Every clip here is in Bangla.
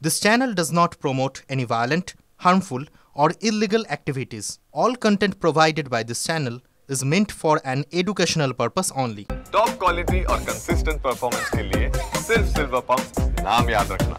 This channel does not promote any violent, harmful, or illegal activities. All content provided by this channel is meant for an educational purpose only. Top quality और कंसिस्टेंट परफॉर्मेंस के लिए सिर्फ सिल्वर पंप नाम याद रखना।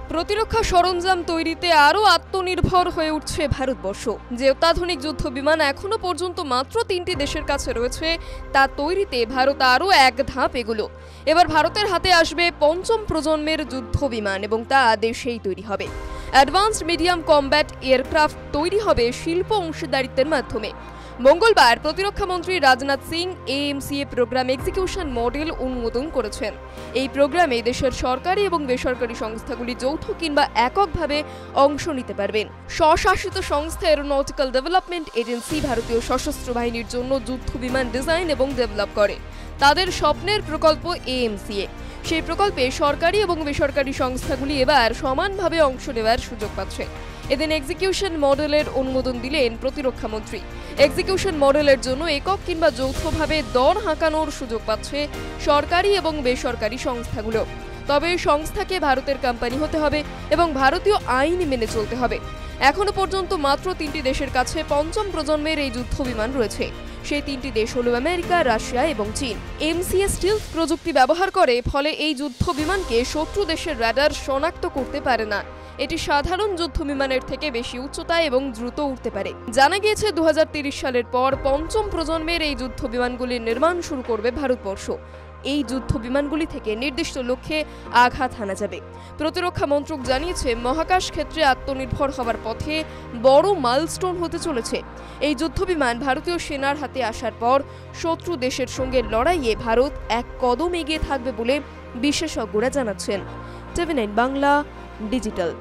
প্রতিরক্ষা সরঞ্জাম তৈরিতে আরও আত্মনির্ভর হয়ে উঠছে ভারতবর্ষ। যে অত্যাধুনিক যুদ্ধ বিমান এখনো পর্যন্ত মাত্র 3টি দেশের কাছে রয়েছে, তা তৈরিতে ভারত আরও এক ধাপ এগুলো। এবার ভারতের হাতে আসবে পঞ্চম প্রজন্মের যুদ্ধ বিমান এবং তা দেশেই তৈরি হবে। অ্যাডভান্সড মিডিয়াম কমব্যাট এয়ারক্রাফট তৈরি হবে শিল্প অংশীদারিত্বের মাধ্যমে। মঙ্গলবার প্রতিরক্ষা মন্ত্রী Rajnath Singh AMCA programme execution model অনুমোদন করেছেন। এই প্রোগ্রামে দেশের সরকারি এবং বেসরকারি সংস্থাগুলি যৌথ কিংবা এককভাবে অংশ নিতে পারবেন। স্বশাসিত সংস্থা এরোনটিক্যাল ডেভেলপমেন্ট এজেন্সি ভারতীয় সশস্ত্র বাহিনীর জন্য যুদ্ধ বিমান ডিজাইন এবং ডেভেলপ করে। তাদের স্বপ্নের প্রকল্প AMCA। সেই প্রকল্পে সরকারি এবং বেসরকারি সংস্থাগুলি এবার সমানভাবে অংশ নেওয়ার সুযোগ পাচ্ছে। এদিন এক্সিকিউশন মডেলের অনুমোদন দিলেন প্রতিরক্ষা মন্ত্রী। এক্সিকিউশন মডেলের জন্য একক কিংবা যৌথভাবে দর হাঁকানোর সুযোগ পাচ্ছে সরকারি এবং বেসরকারি সংস্থাগুলো। তবে সংস্থাকে ভারতের কোম্পানি হতে হবে এবং ভারতীয় আইন মেনে চলতে হবে। এখনো পর্যন্ত মাত্র 3টি দেশের কাছে পঞ্চম প্রজন্মের এই যুদ্ধ বিমান রয়েছে। সেই 3টি দেশ হল আমেরিকা, রাশিয়া এবং চীন। AMCA স্টিলথ প্রযুক্তি ব্যবহার করে, ফলে এই যুদ্ধ বিমানকে শত্রু দেশের রাডার শনাক্ত করতে পারে না। এটি সাধারণ যুদ্ধ বিমানের থেকে বেশি উচ্চতা এবং দ্রুত উঠতে পারে। জানা গিয়েছে 2030 সালের পর পঞ্চম প্রজন্মের এই যুদ্ধ বিমানগুলির নির্মাণ শুরু করবে ভারতবর্ষ। এই যুদ্ধ বিমানগুলি থেকে নির্দিষ্ট লক্ষ্যে আঘাত হানা যাবে। প্রতিরক্ষা মন্ত্রক জানিয়েছে, মহাকাশ ক্ষেত্রে আত্মনির্ভর হওয়ার পথে বড় মাইলস্টোন হতে চলেছে। এই যুদ্ধ বিমান ভারতীয় সেনার হাতে আসার পর শত্রু দেশের সঙ্গে লড়াইয়ে ভারত এক কদম এগিয়ে থাকবে বলে বিশেষজ্ঞরা জানাচ্ছেন। TV9 Bangla digital.